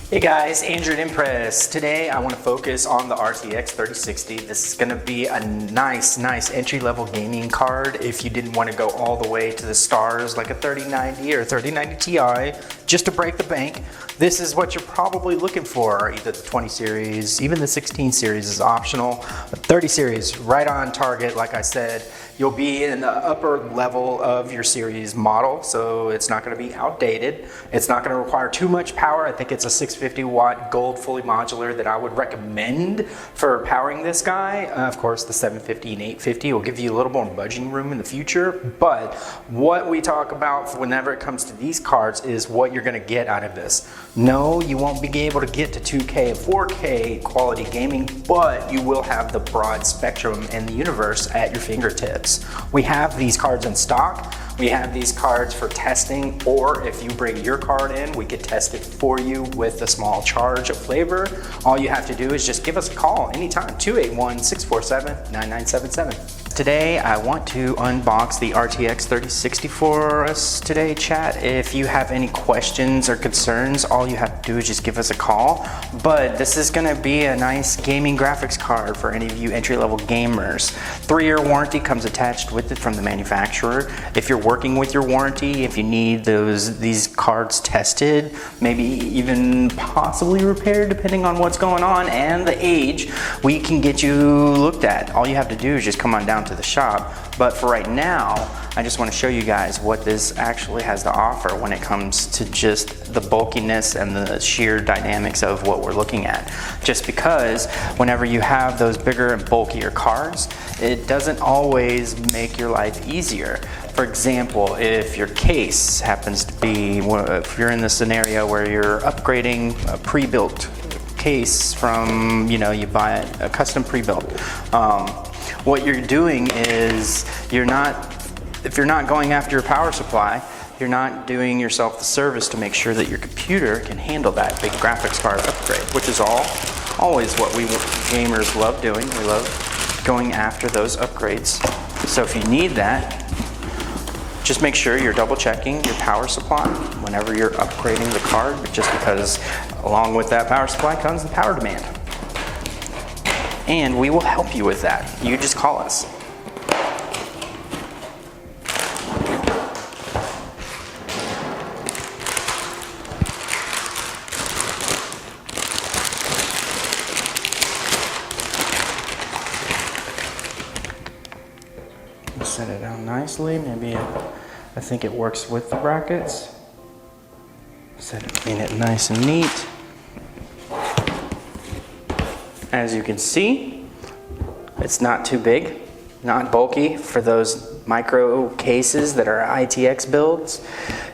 Hey guys, Andrew at Impress. Today I want to focus on the RTX 3060. This is going to be a nice entry-level gaming card if you didn't want to go all the way to the stars like a 3090 or 3090 Ti just to break the bank. This is what you're probably looking for. Either the 20 series, even the 16 series is optional. The 30 series, right on target, like I said. You'll be in the upper level of your series model, so it's not going to be outdated. It's not going to require too much power. I think it's a 650 watt gold fully modular that I would recommend for powering this guy. Of course, the 750 and 850 will give you a little more budging room in the future, but what we talk about whenever it comes to these cards is what you're going to get out of this. No, you won't be able to get to 2K and 4K quality gaming, but you will have the broad spectrum in the universe at your fingertips. We have these cards in stock. We have these cards for testing, or if you bring your card in, we could test it for you with a small charge of flavor. All you have to do is just give us a call anytime, 281-647-9977. Today, I want to unbox the RTX 3060 for us today, chat. If you have any questions or concerns, all you have to do is just give us a call. But this is gonna be a nice gaming graphics card for any of you entry-level gamers. 3-year warranty comes attached with it from the manufacturer. If you're working with your warranty, if you need these cards tested, maybe even possibly repaired depending on what's going on and the age, we can get you looked at. All you have to do is just come on down to the shop. But for right now, I just want to show you guys what this actually has to offer when it comes to just the bulkiness and the sheer dynamics of what we're looking at. Just because whenever you have those bigger and bulkier cards, it doesn't always make your life easier. For example, if your case happens to be, if you're in the scenario where you're upgrading a pre-built case from, you buy a custom pre-built, what you're doing is if you're not going after your power supply, you're not doing yourself the service to make sure that your computer can handle that big graphics card upgrade, which is always what we gamers love doing. We love going after those upgrades. So if you need that, just make sure you're double checking your power supply whenever you're upgrading the card, just because along with that power supply comes the power demand. And we will help you with that. You just call us. Set it down nicely. Maybe I think it works with the brackets. Set it in it nice and neat. As you can see, it's not too big, not bulky for those micro cases that are ITX builds.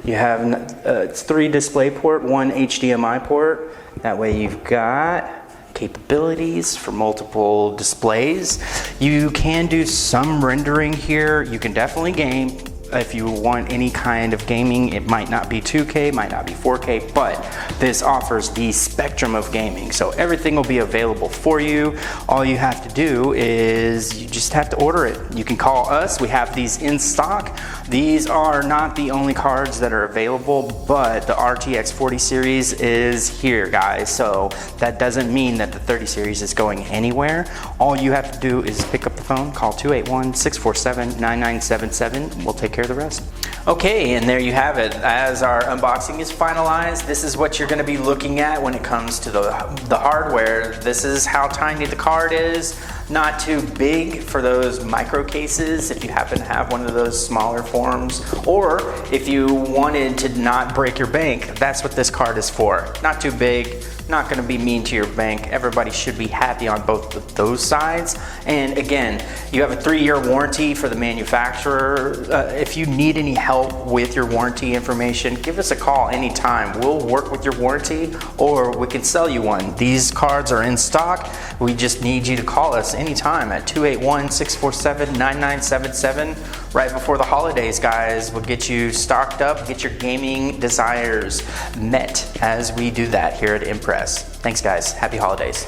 You have 3 DisplayPort, 1 HDMI port. That way you've got capabilities for multiple displays. You can do some rendering here. You can definitely game. If you want any kind of gaming, it might not be 2K, might not be 4K, but this offers the spectrum of gaming. So everything will be available for you. All you have to do is you just have to order it. You can call us. We have these in stock. These are not the only cards that are available, but the RTX 40 series is here, guys. So that doesn't mean that the 30 series is going anywhere. All you have to do is pick up the phone, call 281-647-9977. We'll take care of the rest. Okay, and there you have it. As our unboxing is finalized, this is what you're going to be looking at when it comes to the hardware. This is how tiny the card is. Not too big for those micro cases if you happen to have one of those smaller forms, or if you wanted to not break your bank, that's what this card is for. Not too big, not going to be mean to your bank. Everybody should be happy on both of those sides. And again, you have a 3-year warranty for the manufacturer. If you need any help with your warranty information, give us a call anytime. We'll work with your warranty, or we can sell you one. These cards are in stock. We just need you to call us anytime at 281-647-9977. Right before the holidays, guys. We'll get you stocked up, get your gaming desires met as we do that here at Impress. Thanks, guys. Happy holidays.